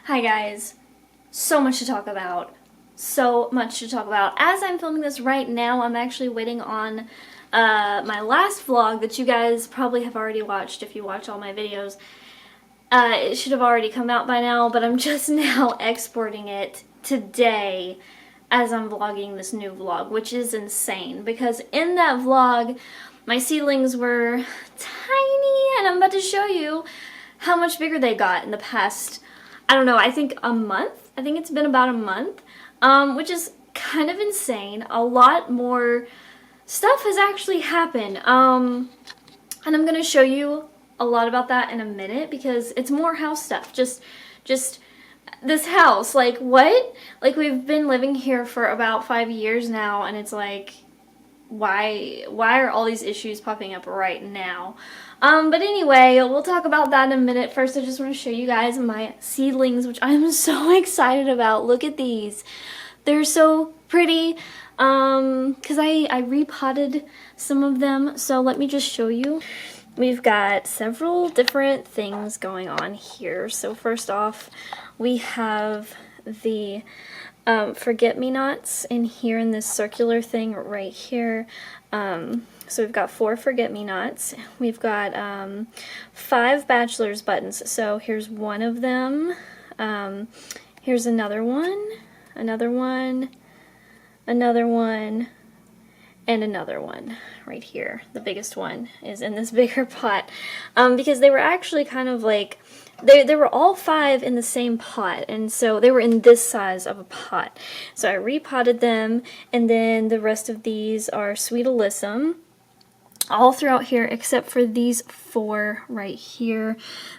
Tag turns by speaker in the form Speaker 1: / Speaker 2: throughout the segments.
Speaker 1: Hi guys, so much to talk about. So much to talk about. As I'm filming this right now, I'm actually waiting on my last vlog that you guys probably have already watched if you watch all my videos. It should have already come out by now, but I'm just now exporting it today as I'm vlogging this new vlog, which is insane because in that vlog, my seedlings were tiny, and I'm about to show you how much bigger they got in the past, I don't know, I think a month? I think it's been about a month, which is kind of insane. A lot more stuff has actually happened, and I'm going to show you a lot about that in a minute because it's more house stuff. Just this house, like what? Like we've been living here for about 5 years now, and it's like, why are all these issues popping up right now? But anyway, we'll talk about that in a minute. First, I just want to show you guys my seedlings, which I'm so excited about. Look at these. They're so pretty, because I repotted some of them, so let me just show you. We've got several different things going on here. So first off, we have the forget-me-nots in here in this circular thing right here. So we've got 4 forget-me-nots. We've got 5 bachelor's buttons. So here's one of them. Here's another one, another one, another one, and another one right here. The biggest one is in this bigger pot, because they were actually kind of like, they were all 5 in the same pot, and so they were in this size of a pot. So I repotted them, and then the rest of these are Sweet Alyssum, all throughout here except for these 4 right here.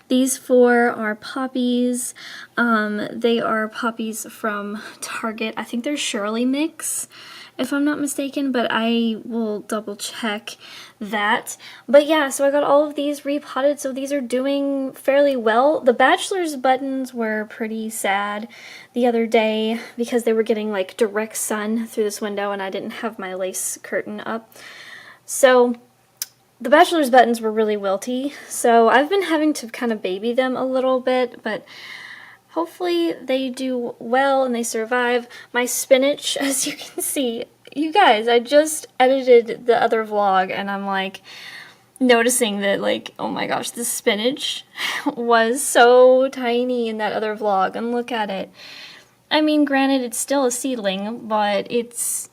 Speaker 1: These 4 are poppies. They are poppies from Target. I think they're Shirley Mix, if I'm not mistaken, but I will double check that. But yeah, so I got all of these repotted, so these are doing fairly well. The bachelor's buttons were pretty sad the other day because they were getting like direct sun through this window and I didn't have my lace curtain up. So the bachelor's buttons were really wilty, so I've been having to kind of baby them a little bit, but hopefully they do well and they survive. My spinach, as you can see, you guys, I just edited the other vlog and I'm like noticing that, like, oh my gosh, the spinach was so tiny in that other vlog, and look at it. I mean, granted, it's still a seedling, but it's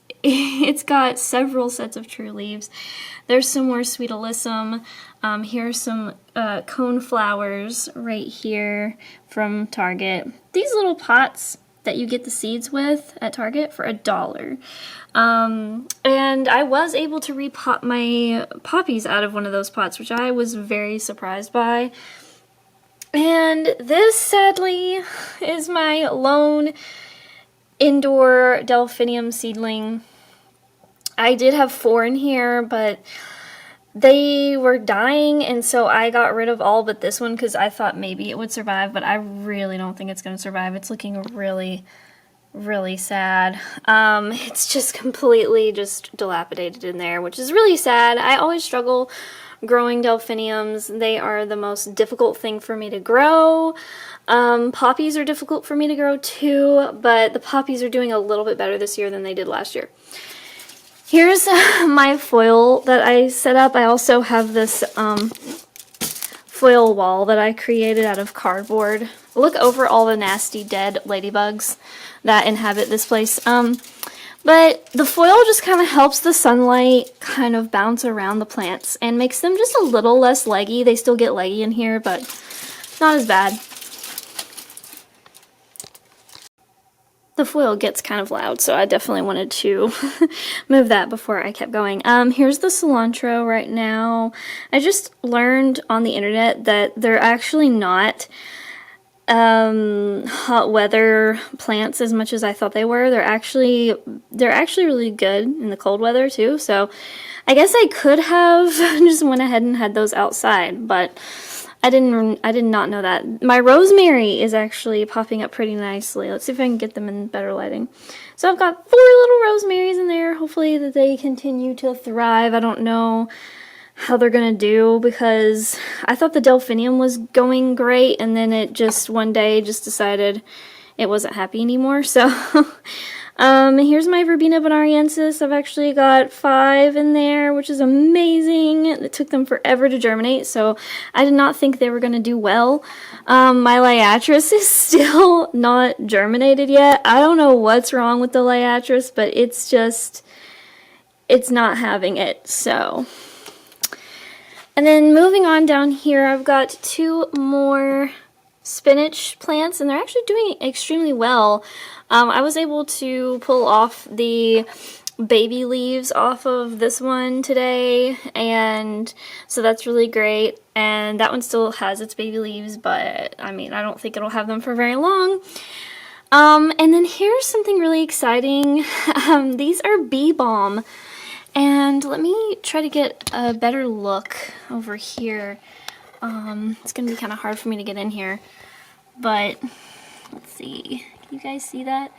Speaker 1: got several sets of true leaves. There's some more Sweet Alyssum. Here's some cone flowers right here from Target. These little pots that you get the seeds with at Target for $1. And I was able to repot my poppies out of one of those pots, which I was very surprised by. And this, sadly, is my lone indoor delphinium seedling. I did have 4 in here, but they were dying, and so I got rid of all but this one because I thought maybe it would survive, but I really don't think it's going to survive. It's looking really, really sad. It's just completely just dilapidated in there, which is really sad. I always struggle growing delphiniums. They are the most difficult thing for me to grow. Poppies are difficult for me to grow too, but the poppies are doing a little bit better this year than they did last year. Here's my foil that I set up. I also have this foil wall that I created out of cardboard. Look over all the nasty dead ladybugs that inhabit this place. But the foil just kind of helps the sunlight kind of bounce around the plants and makes them just a little less leggy. They still get leggy in here, but not as bad. The foil gets kind of loud, so I definitely wanted to move that before I kept going. Here's the cilantro right now. I just learned on the internet that they're actually not hot weather plants as much as I thought they were. They're actually really good in the cold weather too, so I guess I could have just went ahead and had those outside, but I did not know that. My rosemary is actually popping up pretty nicely. Let's see if I can get them in better lighting. So I've got 4 little rosemaries in there. Hopefully that they continue to thrive. I don't know how they're gonna do, because I thought the delphinium was going great, and then it just one day just decided it wasn't happy anymore. So here's my Verbena bonariensis. I've actually got 5 in there, which is amazing. It took them forever to germinate, so I did not think they were gonna do well. My liatris is still not germinated yet. I don't know what's wrong with the liatris, but it's not having it, so. And then moving on down here, I've got 2 more spinach plants, and they're actually doing extremely well. I was able to pull off the baby leaves off of this one today, and so that's really great. And that one still has its baby leaves, but I mean, I don't think it'll have them for very long. And then here's something really exciting. These are bee balm. And let me try to get a better look over here. It's going to be kind of hard for me to get in here. But, let's see. Can you guys see that?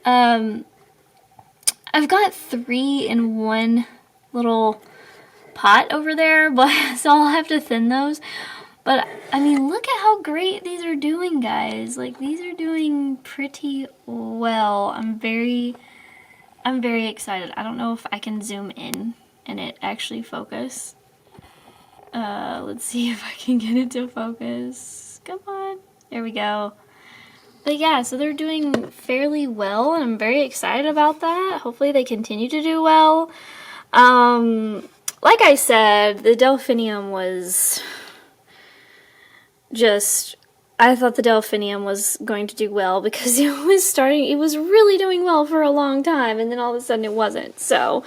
Speaker 1: I've got 3 in one little pot over there, but so I'll have to thin those. But, I mean, look at how great these are doing, guys. Like, these are doing pretty well. I'm very excited. I don't know if I can zoom in and it actually focus. Let's see if I can get it to focus. Come on. There we go. But yeah, so they're doing fairly well, and I'm very excited about that. Hopefully they continue to do well. Like I said, the delphinium was just... I thought the delphinium was going to do well because it was really doing well for a long time, and then all of a sudden it wasn't. So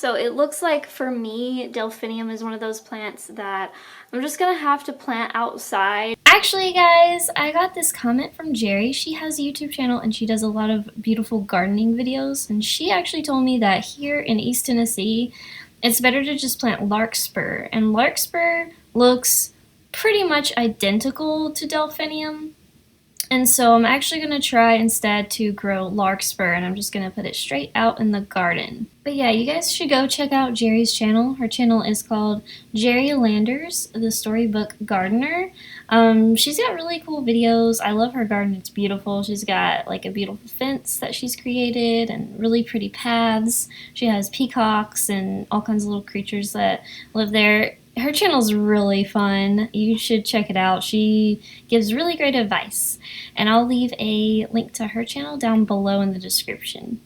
Speaker 1: it looks like for me, delphinium is one of those plants that I'm just gonna have to plant outside. Actually, guys, I got this comment from Jerry. She has a YouTube channel and she does a lot of beautiful gardening videos, and she actually told me that here in East Tennessee, it's better to just plant larkspur, and larkspur looks pretty much identical to delphinium, and so I'm actually going to try instead to grow larkspur, and I'm just going to put it straight out in the garden. But yeah, you guys should go check out Jerry's channel. Her channel is called Jerry Landers, the Storybook Gardener. She's got really cool videos. I love her garden. It's beautiful. She's got like a beautiful fence that she's created and really pretty paths. She has peacocks and all kinds of little creatures that live there. Her channel's really fun. You should check it out. She gives really great advice. And I'll leave a link to her channel down below in the description.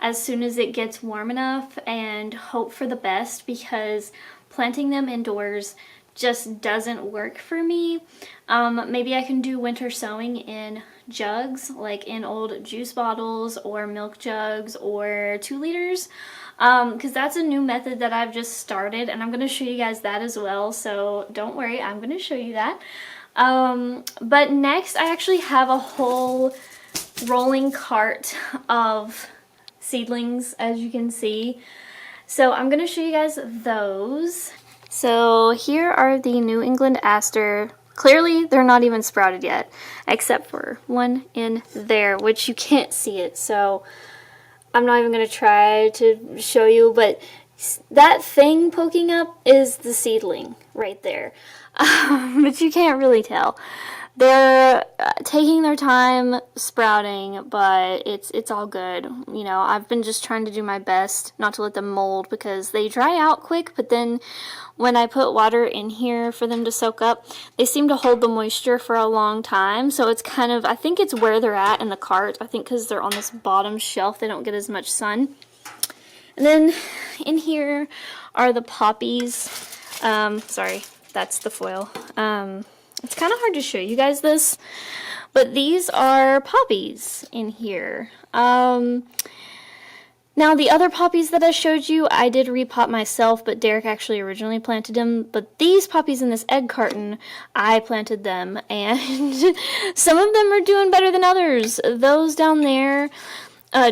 Speaker 1: As soon as it gets warm enough, and hope for the best, because planting them indoors just doesn't work for me. Maybe I can do winter sowing in jugs, like in old juice bottles or milk jugs or 2 liters. Because that's a new method that I've just started, and I'm going to show you guys that as well, so don't worry, I'm going to show you that. But next, I actually have a whole rolling cart of seedlings, as you can see. So I'm going to show you guys those. So here are the New England aster. Clearly, they're not even sprouted yet, except for one in there, which you can't see it, so I'm not even going to try to show you, but that thing poking up is the seedling right there. But you can't really tell. They're taking their time sprouting, but it's all good. You know, I've been just trying to do my best not to let them mold, because they dry out quick, but then when I put water in here for them to soak up, they seem to hold the moisture for a long time. So it's kind of, I think it's where they're at in the cart. I think because they're on this bottom shelf, they don't get as much sun. And then in here are the poppies. Sorry, that's the foil. It's kind of hard to show you guys this, but these are poppies in here. Now, the other poppies that I showed you, I did repot myself, but Derek actually originally planted them. But these poppies in this egg carton, I planted them, and some of them are doing better than others. Those down there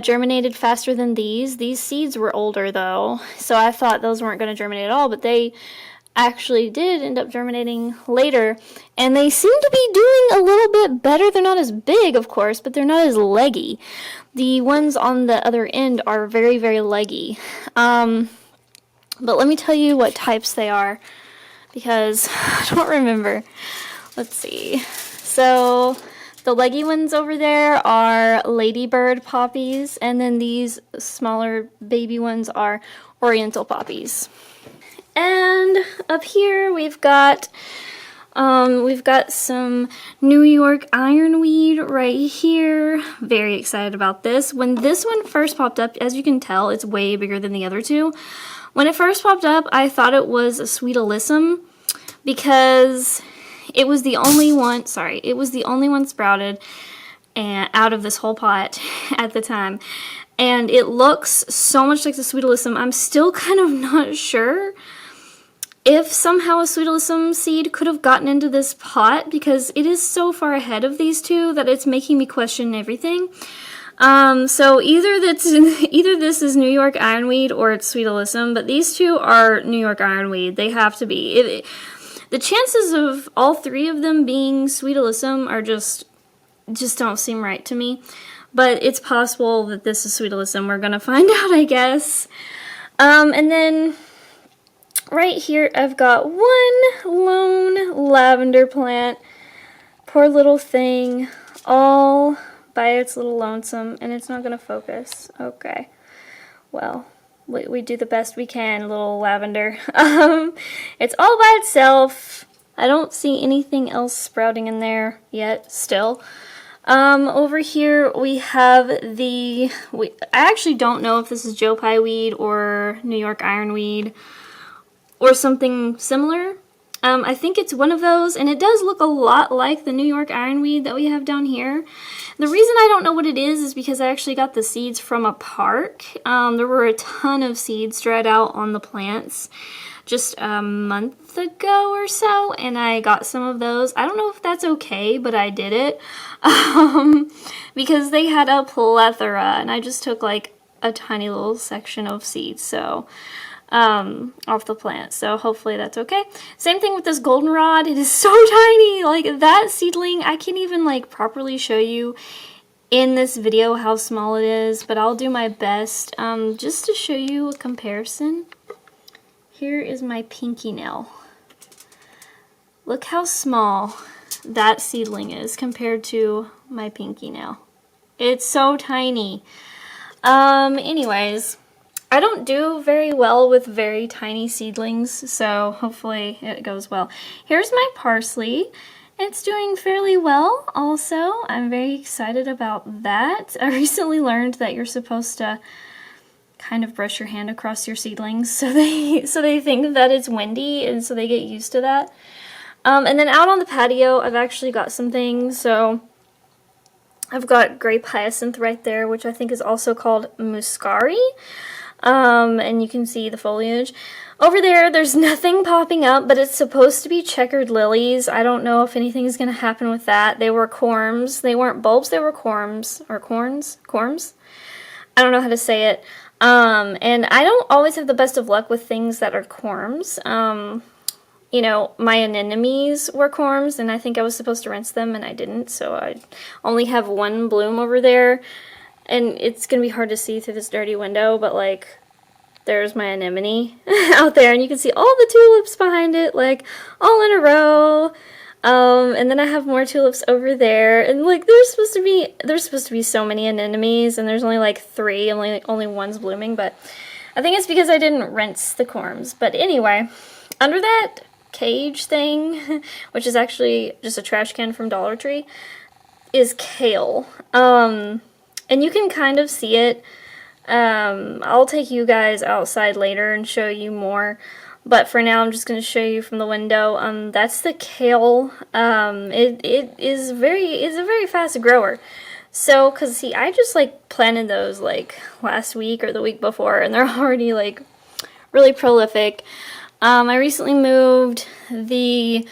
Speaker 1: germinated faster than these. These seeds were older, though, so I thought those weren't going to germinate at all, but they actually did end up germinating later, and they seem to be doing a little bit better. They're not as big, of course, but they're not as leggy. The ones on the other end are very, very leggy. But But let me tell you what types they are, because I don't remember. Let's see. So the leggy ones over there are ladybird poppies, and then these smaller baby ones are oriental poppies. And up here we've got some New York ironweed right here. Very excited about this. When this one first popped up, as you can tell, it's way bigger than the other two. When it first popped up, I thought it was a sweet alyssum because it was the only one, it was the only one sprouted and out of this whole pot at the time. And it looks so much like the sweet alyssum. I'm still kind of not sure if somehow a sweet alyssum seed could have gotten into this pot, because it is so far ahead of these two that it's making me question everything. So either this is New York ironweed or it's sweet alyssum, but these two are New York ironweed. They have to be. The chances of all three of them being sweet alyssum are just don't seem right to me. But it's possible that this is sweet alyssum. We're gonna find out, I guess. And then right here, I've got one lone lavender plant. Poor little thing, all by its little lonesome, and it's not going to focus. Okay, well, we do the best we can, little lavender. It's all by itself. I don't see anything else sprouting in there yet, still. Over here we have I actually don't know if this is Joe Pye weed or New York ironweed or something similar. I think it's one of those, and it does look a lot like the New York ironweed that we have down here. The reason I don't know what it is because I actually got the seeds from a park. There were a ton of seeds dried out on the plants just a month ago or so, and I got some of those. I don't know if that's okay, but I did it because they had a plethora, and I just took like a tiny little section of seeds, so off the plant, so hopefully that's okay. Same thing with this goldenrod. It is so tiny. Like, that seedling, I can't even like properly show you in this video how small it is, but I'll do my best just to show you a comparison. Here is my pinky nail. Look how small that seedling is compared to my pinky nail. It's so tiny. Anyways, I don't do very well with very tiny seedlings, so hopefully it goes well. Here's my parsley. It's doing fairly well also. I'm very excited about that. I recently learned that you're supposed to kind of brush your hand across your seedlings so they think that it's windy, and so they get used to that. And then out on the patio, I've actually got some things. So I've got grape hyacinth right there, which I think is also called muscari. And you can see the foliage. Over there, there's nothing popping up, but it's supposed to be checkered lilies. I don't know if anything is going to happen with that. They were corms. They weren't bulbs, they were corms. Or corns? Corms? I don't know how to say it. And I don't always have the best of luck with things that are corms. You know, my anemones were corms, and I think I was supposed to rinse them, and I didn't, so I only have one bloom over there. And it's going to be hard to see through this dirty window, but, like, there's my anemone out there, and you can see all the tulips behind it, like, all in a row. And then I have more tulips over there, and, like, there's supposed to be so many anemones, and there's only, like, 3, only one's blooming, but I think it's because I didn't rinse the corms. But anyway, under that cage thing, which is actually just a trash can from Dollar Tree, is kale. And you can kind of see it. I'll take you guys outside later and show you more, but for now I'm just going to show you from the window. That's the kale. It's a very fast grower. So, cause see, I just like planted those like last week or the week before, and they're already like really prolific. I recently moved the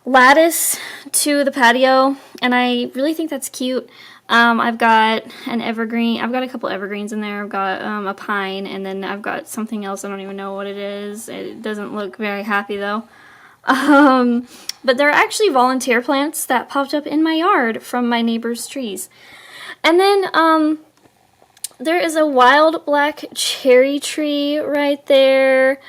Speaker 1: lattice to the patio, and I really think that's cute. I've got an evergreen. I've got a couple evergreens in there. I've got a pine, and then I've got something else. I don't even know what it is. It doesn't look very happy though. But they're actually volunteer plants that popped up in my yard from my neighbor's trees. And then there is a wild black cherry tree right there.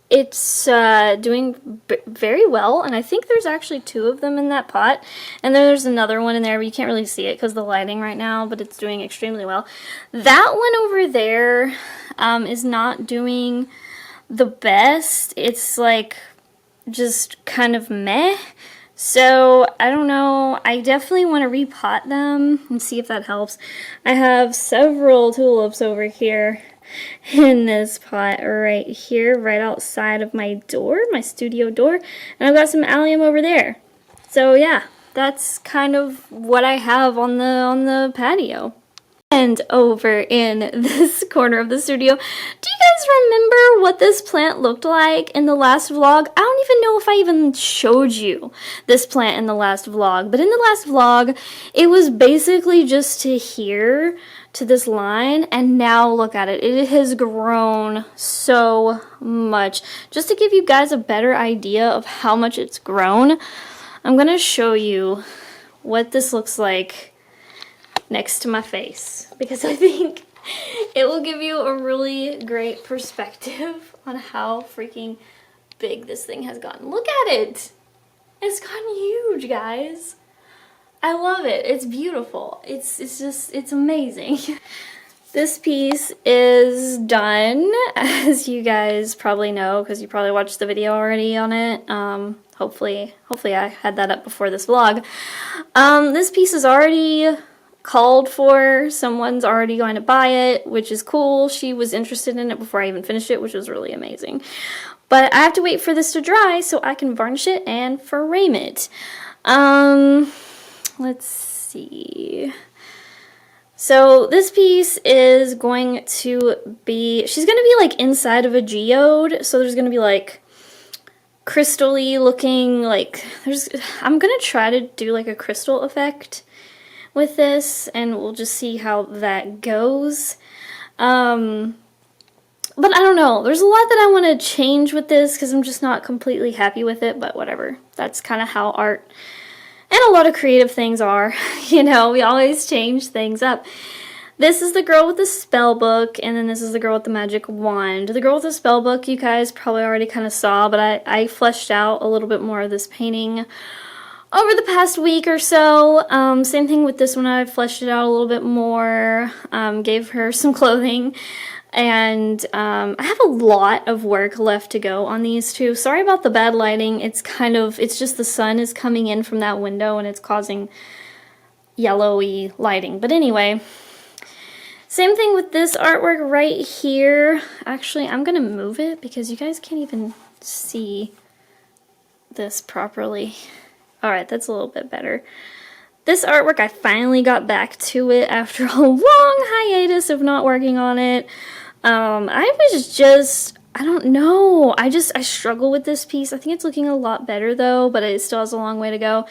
Speaker 1: It's doing very well, and I think there's actually 2 of them in that pot, and then there's another one in there, but you can't really see it because of the lighting right now, but it's doing extremely well. That one over there is not doing the best. It's like just kind of meh. So I don't know, I definitely want to repot them and see if that helps. I have several tulips over here in this pot right here, right outside of my door, my studio door, and I've got some allium over there. So yeah, that's kind of what I have on the patio. And over in this corner of the studio, do you guys remember what this plant looked like in the last vlog? I don't even know if I even showed you this plant in the last vlog, but in the last vlog, it was basically just to here, to this line, and now look at it. It has grown so much. Just to give you guys a better idea of how much it's grown, I'm going to show you what this looks like next to my face, because I think it will give you a really great perspective on how freaking big this thing has gotten. Look at it! It's gotten huge, guys. I love it. It's beautiful. It's amazing. This piece is done, as you guys probably know, because you probably watched the video already on it. Hopefully I had that up before this vlog. This piece is already called for. Someone's already going to buy it, which is cool. She was interested in it before I even finished it, which was really amazing. But I have to wait for this to dry so I can varnish it and frame it. Let's see. So this piece is going to be, she's going to be like inside of a geode, so there's going to be like crystal-y looking, like, I'm going to try to do like a crystal effect with this, and we'll just see how that goes. But I don't know, there's a lot that I want to change with this because I'm just not completely happy with it, but whatever. That's kind of how art and a lot of creative things are. You know, we always change things up. This is the girl with the spell book, and then this is the girl with the magic wand. The girl with the spell book you guys probably already kind of saw, but I fleshed out a little bit more of this painting over the past week or so. Same thing with this one, I fleshed it out a little bit more, gave her some clothing, and I have a lot of work left to go on these two. Sorry about the bad lighting. It's just the sun is coming in from that window and it's causing yellowy lighting. But anyway, same thing with this artwork right here. Actually, I'm gonna move it because you guys can't even see this properly. Alright, that's a little bit better. This artwork, I finally got back to it after a long hiatus of not working on it. I was just, I don't know, I struggle with this piece. I think it's looking a lot better though, but it still has a long way to go.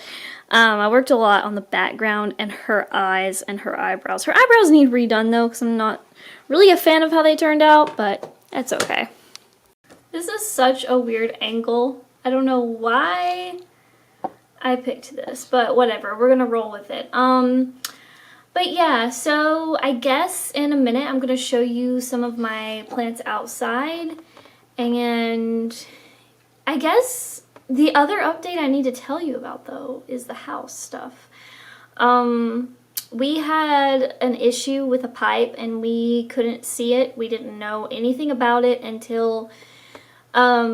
Speaker 1: I worked a lot on the background and her eyes and her eyebrows. Her eyebrows need redone though, because I'm not really a fan of how they turned out, but it's okay. This is such a weird angle. I don't know why I picked this, but whatever, we're gonna roll with it. But yeah, so I guess in a minute I'm gonna show you some of my plants outside, and I guess the other update I need to tell you about though is the house stuff. We had an issue with a pipe and we couldn't see it. We didn't know anything about it until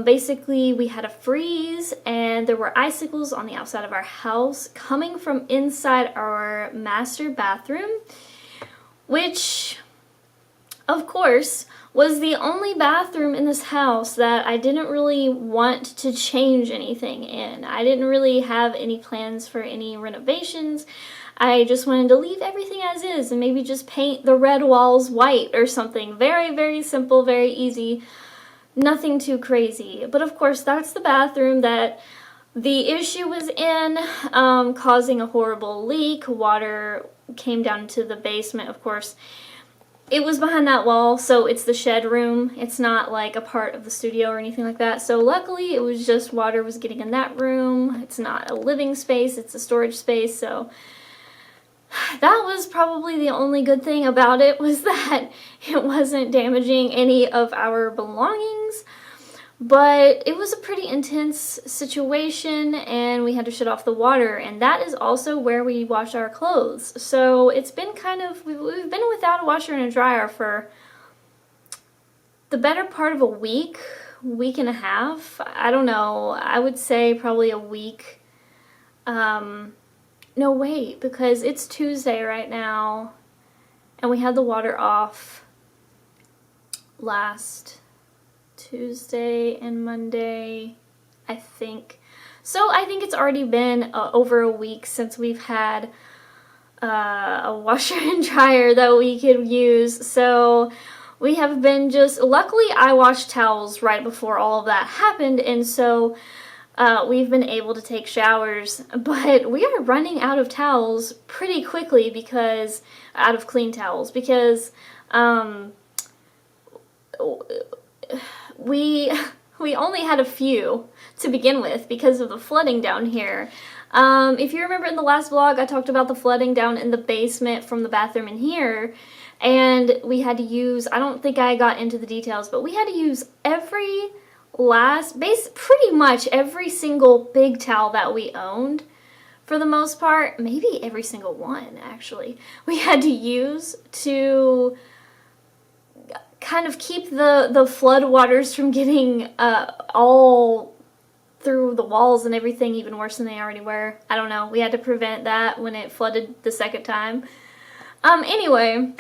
Speaker 1: basically we had a freeze and there were icicles on the outside of our house coming from inside our master bathroom, which of course was the only bathroom in this house that I didn't really want to change anything in. I didn't really have any plans for any renovations. I just wanted to leave everything as is and maybe just paint the red walls white or something. Very, very simple, very easy. Nothing too crazy. But of course, that's the bathroom that the issue was in, causing a horrible leak. Water came down to the basement, of course. It was behind that wall, so it's the shed room. It's not like a part of the studio or anything like that. So luckily, it was just water was getting in that room. It's not a living space, it's a storage space, so that was probably the only good thing about it, was that it wasn't damaging any of our belongings. But it was a pretty intense situation, and we had to shut off the water, and that is also where we wash our clothes. So it's been kind of, we've been without a washer and a dryer for the better part of a week and a half. I don't know, I would say probably a week. No, wait, because it's Tuesday right now, and we had the water off last Tuesday and Monday, I think. So I think it's already been over a week since we've had a washer and dryer that we could use. So we have been just, luckily I washed towels right before all of that happened, and so we've been able to take showers, but we are running out of towels pretty quickly, because, out of clean towels, because we only had a few to begin with because of the flooding down here. If you remember in the last vlog, I talked about the flooding down in the basement from the bathroom in here, and we had to use, I don't think I got into the details, but we had to use pretty much every single big towel that we owned, for the most part, maybe every single one actually, we had to use to kind of keep the flood waters from getting all through the walls and everything, even worse than they already were. I don't know, we had to prevent that when it flooded the second time. Anyway,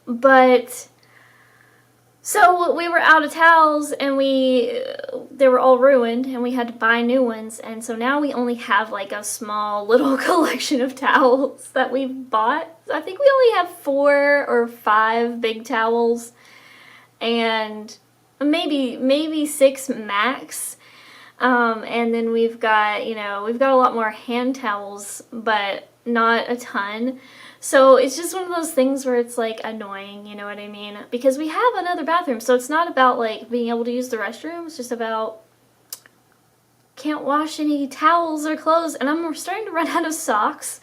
Speaker 1: but so we were out of towels, and they were all ruined, and we had to buy new ones, and so now we only have like a small little collection of towels that we've bought. I think we only have 4 or 5 big towels, and maybe 6 max. And then we've got a lot more hand towels, but not a ton. So it's just one of those things where it's like annoying, you know what I mean? Because we have another bathroom, so it's not about like being able to use the restroom, it's just about can't wash any towels or clothes, and I'm starting to run out of socks.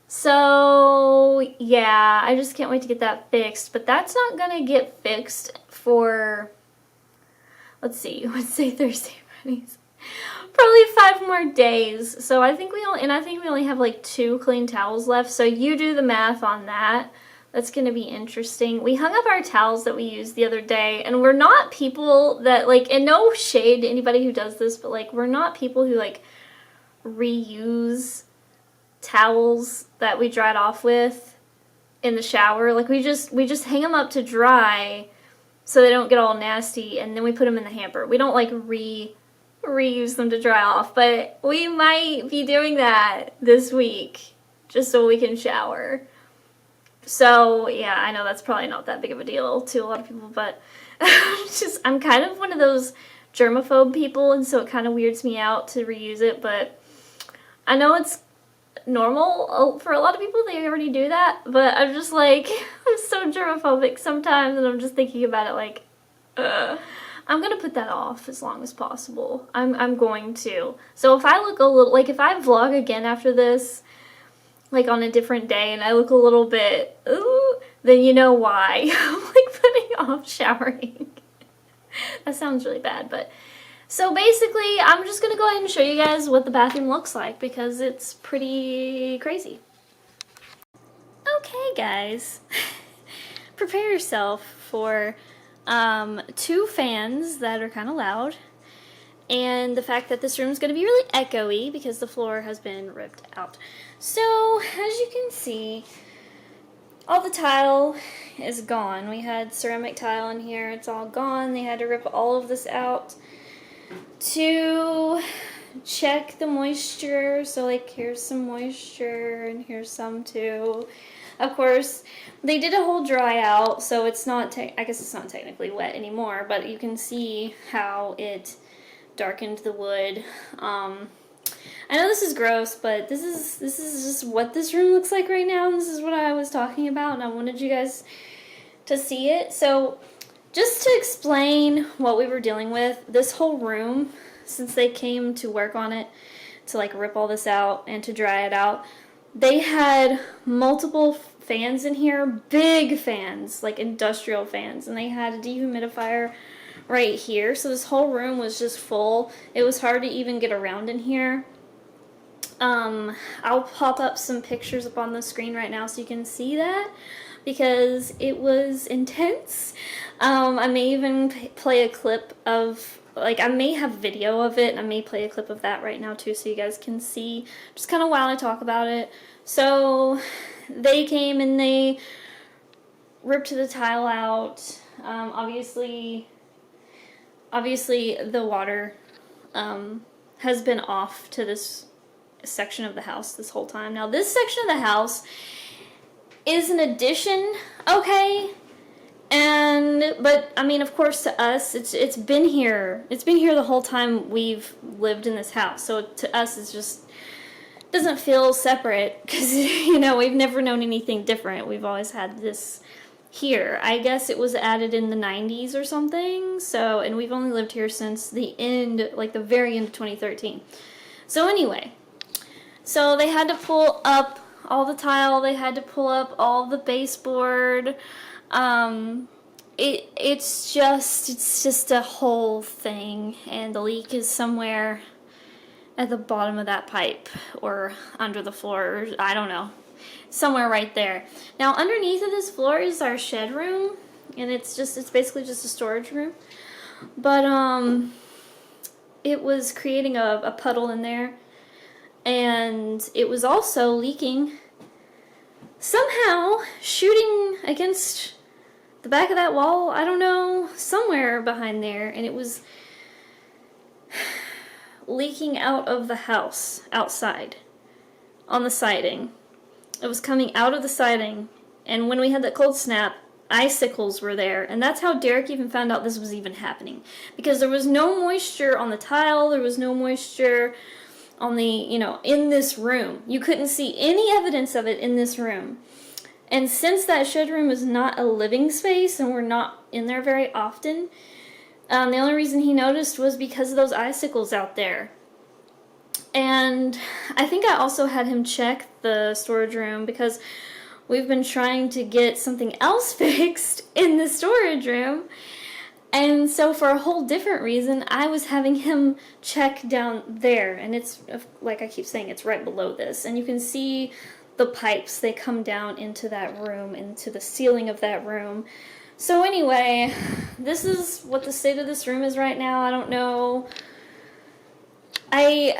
Speaker 1: So yeah, I just can't wait to get that fixed, but that's not gonna get fixed for, let's see, let's say Thursday, Fridays. Probably 5 more days. So I think we only have like 2 clean towels left. So you do the math on that. That's gonna be interesting. We hung up our towels that we used the other day, and we're not people that like, and no shade to anybody who does this, but like, we're not people who like reuse towels that we dried off with in the shower. Like we just hang them up to dry so they don't get all nasty, and then we put them in the hamper. We don't like reuse them to dry off, but we might be doing that this week just so we can shower. So yeah, I know that's probably not that big of a deal to a lot of people, but I'm kind of one of those germaphobe people, and so it kind of weirds me out to reuse it, but I know it's normal for a lot of people, they already do that, but I'm just like, I'm so germophobic sometimes, and I'm just thinking about it like, I'm gonna put that off as long as possible. I'm going to. So if I look a little, like if I vlog again after this, like on a different day, and I look a little bit, ooh, then you know why. I'm like putting off showering. That sounds really bad, but so basically I'm just gonna go ahead and show you guys what the bathroom looks like, because it's pretty crazy. Okay guys, prepare yourself for 2 fans that are kind of loud, and the fact that this room is going to be really echoey because the floor has been ripped out. So as you can see, all the tile is gone. We had ceramic tile in here, it's all gone. They had to rip all of this out to check the moisture. So like here's some moisture, and here's some too. Of course, they did a whole dry out, so it's not, I guess it's not technically wet anymore, but you can see how it darkened the wood. I know this is gross, but this is just what this room looks like right now, and this is what I was talking about, and I wanted you guys to see it. So just to explain what we were dealing with, this whole room, since they came to work on it, to like rip all this out and to dry it out, they had multiple fans in here, big fans, like industrial fans, and they had a dehumidifier right here. So this whole room was just full. It was hard to even get around in here. I'll pop up some pictures up on the screen right now so you can see that, because it was intense. I may even play a clip of, like, I may have video of it, and I may play a clip of that right now too so you guys can see just kind of while I talk about it. So they came and they ripped the tile out. Obviously the water has been off to this section of the house this whole time. Now this section of the house is an addition, okay? But I mean, of course, to us, it's been here. It's been here the whole time we've lived in this house. So to us, it's just doesn't feel separate because you know, we've never known anything different. We've always had this here. I guess it was added in the 90s or something. So, and we've only lived here since the end, like the very end of 2013. So anyway, so they had to pull up all the tile. They had to pull up all the baseboard. It's just a whole thing, and the leak is somewhere at the bottom of that pipe or under the floor, or I don't know, somewhere right there. Now underneath of this floor is our shed room, and it's basically just a storage room, but it was creating a puddle in there, and it was also leaking, somehow shooting against the back of that wall, I don't know, somewhere behind there, and it was leaking out of the house, outside, on the siding. It was coming out of the siding, and when we had that cold snap, icicles were there, and that's how Derek even found out this was even happening, because there was no moisture on the tile, there was no moisture on the, you know, in this room. You couldn't see any evidence of it in this room. And since that shed room is not a living space and we're not in there very often, the only reason he noticed was because of those icicles out there. And I think I also had him check the storage room because we've been trying to get something else fixed in the storage room. And so for a whole different reason, I was having him check down there. And it's, like I keep saying, it's right below this. And you can see the pipes, they come down into that room, into the ceiling of that room. So anyway, this is what the state of this room is right now. I don't know. I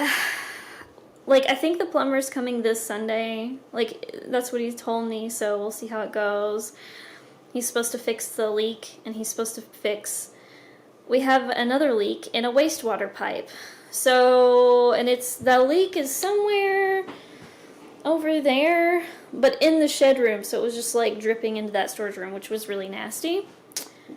Speaker 1: think the plumber's coming this Sunday. Like, that's what he told me, so we'll see how it goes. He's supposed to fix the leak, and he's supposed to fix... We have another leak in a wastewater pipe. So, and the leak is somewhere over there, but in the shed room, so it was just like dripping into that storage room, which was really nasty.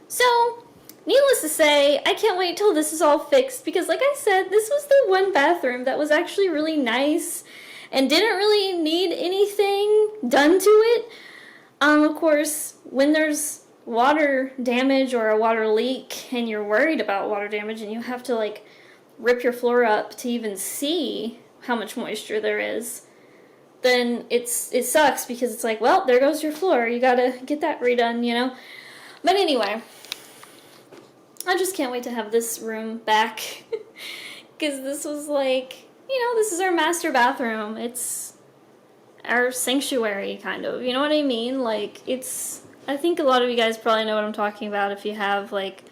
Speaker 1: So, needless to say, I can't wait till this is all fixed, because like I said, this was the one bathroom that was actually really nice and didn't really need anything done to it. Of course, when there's water damage or a water leak and you're worried about water damage and you have to like rip your floor up to even see how much moisture there is, then it sucks, because it's like, well, there goes your floor. You gotta get that redone, you know? But anyway, I just can't wait to have this room back, because this was like, you know, this is our master bathroom. It's our sanctuary, kind of. You know what I mean? Like, I think a lot of you guys probably know what I'm talking about if you have, like,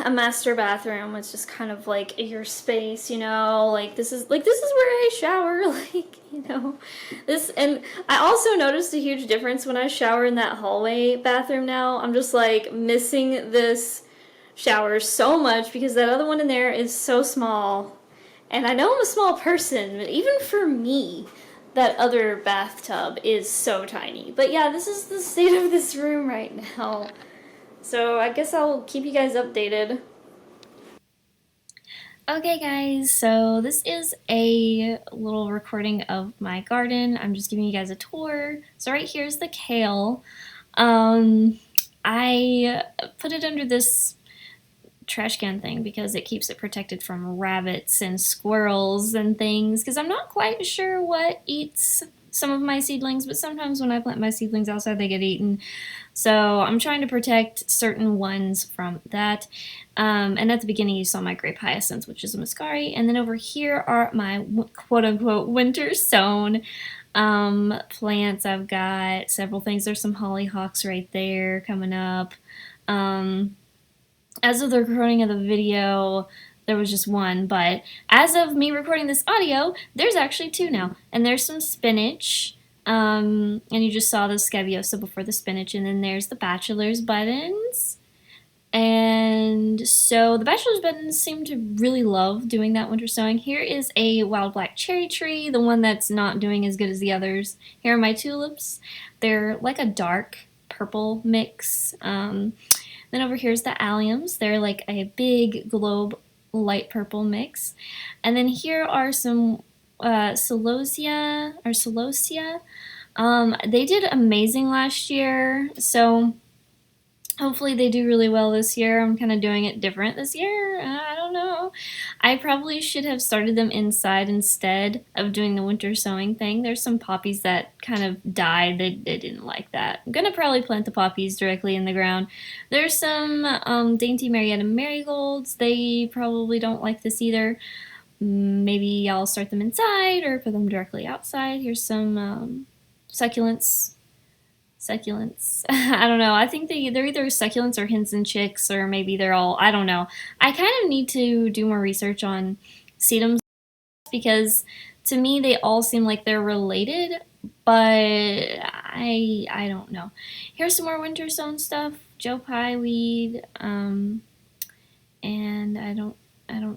Speaker 1: a master bathroom. It's just kind of like your space, you know, like this is where I shower, like, you know, this. And I also noticed a huge difference when I shower in that hallway bathroom now. I'm just like missing this shower so much, because that other one in there is so small, and I know I'm a small person, but even for me, that other bathtub is so tiny. But yeah, this is the state of this room right now. So I guess I'll keep you guys updated. Okay guys, so this is a little recording of my garden. I'm just giving you guys a tour. So right here is the kale. I put it under this trash can thing because it keeps it protected from rabbits and squirrels and things, because I'm not quite sure what eats some of my seedlings, but sometimes when I plant my seedlings outside they get eaten. So I'm trying to protect certain ones from that. And at the beginning you saw my grape hyacinth, which is a muscari, and then over here are my quote-unquote winter sown plants. I've got several things. There's some hollyhocks right there coming up. As of the recording of the video, there was just one, but as of me recording this audio, there's actually two now. And there's some spinach, and you just saw the scabiosa before the spinach, and then there's the bachelor's buttons. And so the bachelor's buttons seem to really love doing that winter sowing. Here is a wild black cherry tree, the one that's not doing as good as the others. Here are my tulips. They're like a dark purple mix. Then over here's the alliums. They're like a big globe light purple mix. And then here are some celosia. They did amazing last year, so hopefully they do really well this year. I'm kind of doing it different this year. I don't know. I probably should have started them inside instead of doing the winter sowing thing. There's some poppies that kind of died. They didn't like that. I'm going to probably plant the poppies directly in the ground. There's some dainty Marietta marigolds. They probably don't like this either. Maybe I'll start them inside or put them directly outside. Here's some succulents. I don't know. I think they're either succulents or hens and chicks, or maybe they're all, I don't know. I kind of need to do more research on sedums because to me they all seem like they're related, but I don't know. Here's some more winter sown stuff. Joe Pye weed, and I don't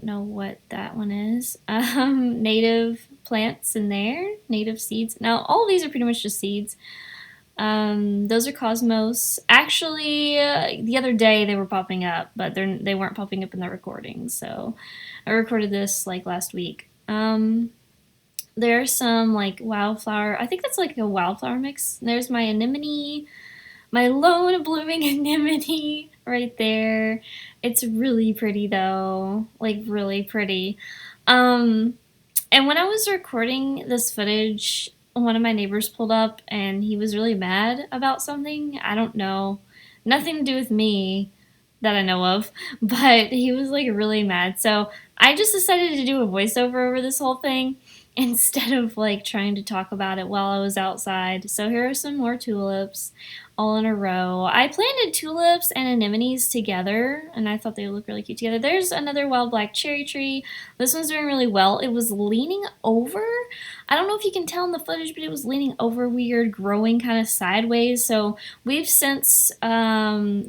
Speaker 1: know what that one is. Native plants in there, native seeds. Now all of these are pretty much just seeds. Those are Cosmos. Actually, the other day they were popping up, but they weren't popping up in the recording, so I recorded this like last week. There's some like wildflower. I think that's like a wildflower mix. There's my anemone, my lone blooming anemone right there. It's really pretty though, like really pretty. And when I was recording this footage, one of my neighbors pulled up and he was really mad about something. I don't know. Nothing to do with me that I know of, but he was like really mad. So I just decided to do a voiceover over this whole thing instead of like trying to talk about it while I was outside. So here are some more tulips all in a row. I planted tulips and anemones together and I thought they would look really cute together. There's another wild black cherry tree. This one's doing really well. It was leaning over. I don't know if you can tell in the footage, but it was leaning over weird, growing kind of sideways. So we've since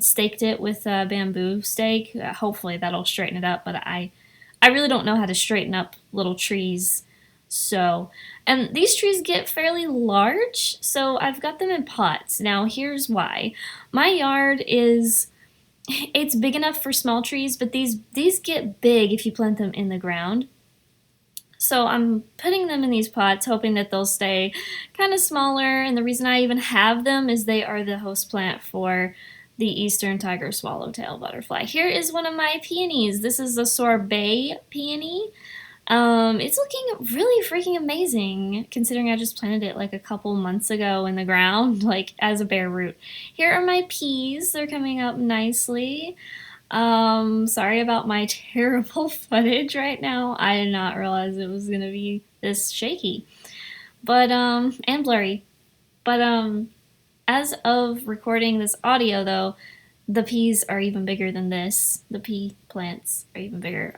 Speaker 1: staked it with a bamboo stake. Hopefully that'll straighten it up, but I really don't know how to straighten up little trees. So, and these trees get fairly large, so I've got them in pots. Now, here's why. My yard it's big enough for small trees, but these get big if you plant them in the ground. So I'm putting them in these pots, hoping that they'll stay kind of smaller, and the reason I even have them is they are the host plant for the eastern tiger swallowtail butterfly. Here is one of my peonies. This is the sorbet peony. It's looking really freaking amazing, considering I just planted it like a couple months ago in the ground, like as a bare root. Here are my peas. They're coming up nicely. Sorry about my terrible footage right now. I did not realize it was gonna be this shaky, but, and blurry. But, as of recording this audio though, the peas are even bigger than this. The pea plants are even bigger.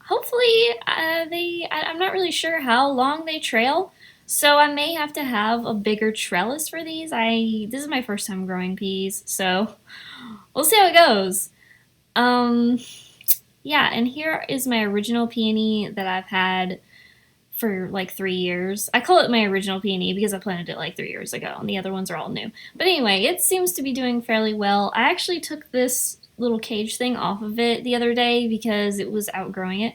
Speaker 1: Hopefully, I'm not really sure how long they trail, so I may have to have a bigger trellis for these. This is my first time growing peas, so we'll see how it goes. Yeah, and here is my original peony that I've had for like 3 years. I call it my original peony because I planted it like 3 years ago, and the other ones are all new. But anyway, it seems to be doing fairly well. I actually took this little cage thing off of it the other day because it was outgrowing it.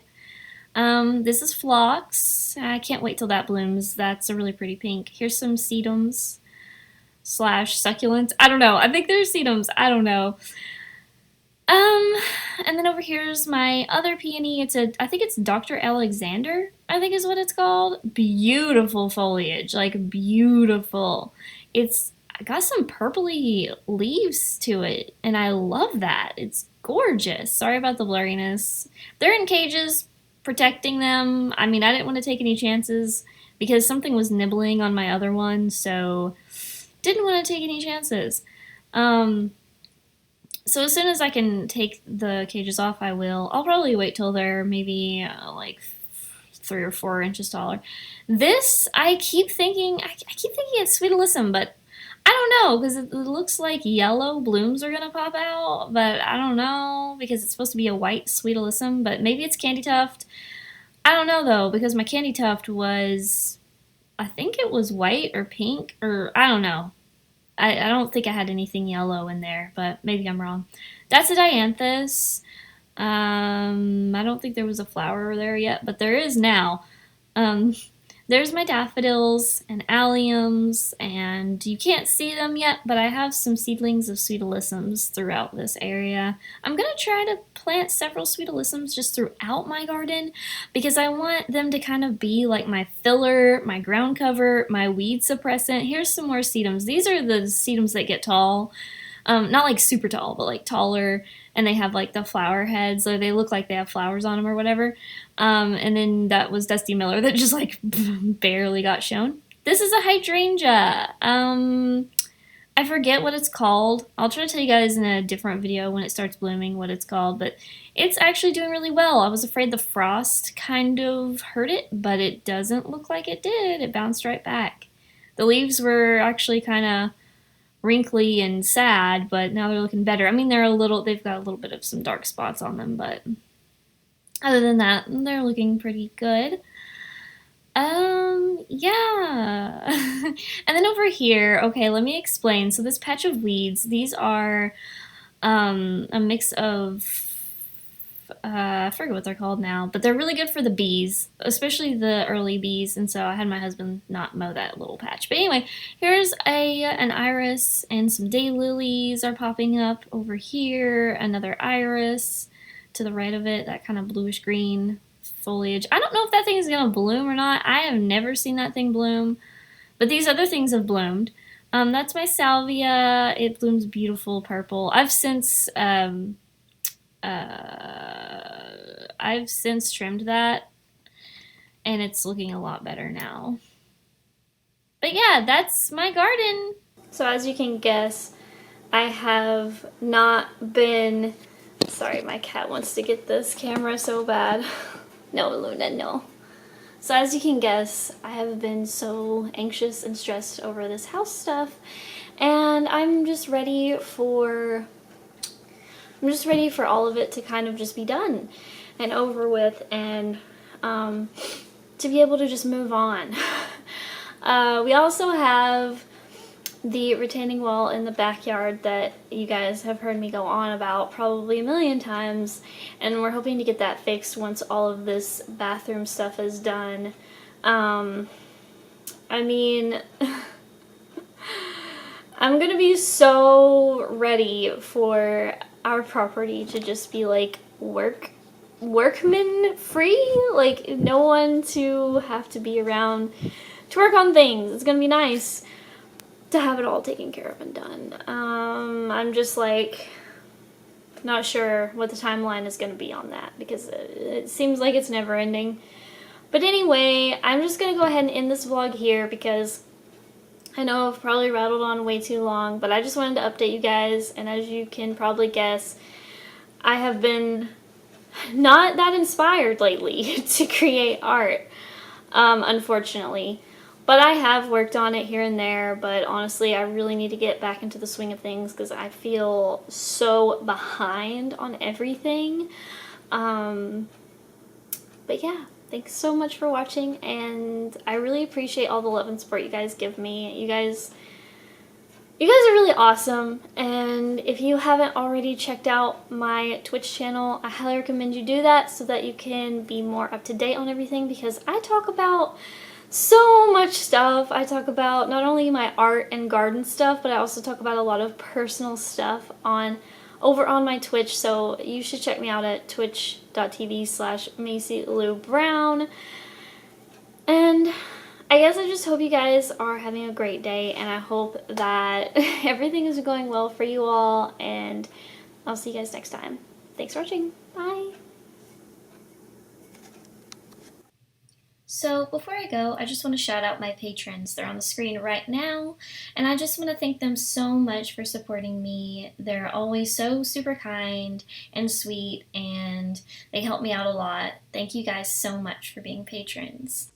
Speaker 1: This is phlox. I can't wait till that blooms. That's a really pretty pink. Here's some sedums / succulents. I don't know. I think they're sedums. I don't know. And then over here's my other peony. I think it's Dr. Alexander, I think is what it's called. Beautiful foliage, like beautiful. It's got some purpley leaves to it, and I love that. It's gorgeous. Sorry about the blurriness. They're in cages, protecting them. I mean, I didn't want to take any chances because something was nibbling on my other one, so didn't want to take any chances. So as soon as I can take the cages off, I will. I'll probably wait till they're maybe like 3 or 4 inches taller. This, I keep thinking it's Sweet Alyssum, but I don't know because it looks like yellow blooms are gonna pop out, but I don't know because it's supposed to be a white Sweet Alyssum, but maybe it's Candy Tuft. I don't know though because my Candy Tuft was, I think it was white or pink or I don't know. I don't think I had anything yellow in there, but maybe I'm wrong. That's a dianthus. I don't think there was a flower there yet, but there is now. There's my daffodils and alliums, and you can't see them yet, but I have some seedlings of Sweet Alyssums throughout this area. I'm going to try to plant several Sweet Alyssums just throughout my garden because I want them to kind of be like my filler, my ground cover, my weed suppressant. Here's some more sedums. These are the sedums that get tall. Not like super tall, but like taller, and they have like the flower heads, so they look like they have flowers on them or whatever. And then that was Dusty Miller that just like barely got shown. This is a hydrangea. I forget what it's called. I'll try to tell you guys in a different video when it starts blooming what it's called, but it's actually doing really well. I was afraid the frost kind of hurt it, but it doesn't look like it did. It bounced right back. The leaves were actually kind of wrinkly and sad, but now they're looking better. I mean, they've got a little bit of some dark spots on them, but other than that, they're looking pretty good. Yeah. And then over here, okay, let me explain. So this patch of weeds, these are a mix of I forget what they're called now, but they're really good for the bees, especially the early bees, and so I had my husband not mow that little patch. But anyway, here's an iris, and some daylilies are popping up over here, another iris to the right of it, that kind of bluish green foliage. I don't know if that thing is going to bloom or not. I have never seen that thing bloom, but these other things have bloomed. That's my salvia. It blooms beautiful purple. I've since trimmed that, and it's looking a lot better now. But yeah, that's my garden. So as you can guess, I have not been... Sorry, my cat wants to get this camera so bad. No, Luna, no. So as you can guess, I have been so anxious and stressed over this house stuff, and I'm just ready for all of it to kind of just be done and over with, and to be able to just move on. We also have the retaining wall in the backyard that you guys have heard me go on about probably a million times, and we're hoping to get that fixed once all of this bathroom stuff is done. I mean, I'm gonna be so ready for our property to just be like workman free, like no one to have to be around to work on things. It's gonna be nice to have it all taken care of and done. I'm just like not sure what the timeline is going to be on that because it seems like it's never ending. But anyway, I'm just going to go ahead and end this vlog here because I know I've probably rattled on way too long, but I just wanted to update you guys, and as you can probably guess, I have been not that inspired lately to create art, unfortunately. But I have worked on it here and there, but honestly, I really need to get back into the swing of things because I feel so behind on everything. But yeah, thanks so much for watching, and I really appreciate all the love and support you guys give me. You guys are really awesome, and if you haven't already checked out my Twitch channel, I highly recommend you do that so that you can be more up to date on everything, because I talk about so much stuff. I talk about not only my art and garden stuff, but I also talk about a lot of personal stuff on over on my Twitch, so you should check me out at twitch.tv/MacyLouBrown. And I guess I just hope you guys are having a great day, and I hope that everything is going well for you all, and I'll see you guys next time. Thanks for watching. Bye! So before I go, I just want to shout out my patrons. They're on the screen right now, and I just want to thank them so much for supporting me. They're always so super kind and sweet, and they help me out a lot. Thank you guys so much for being patrons.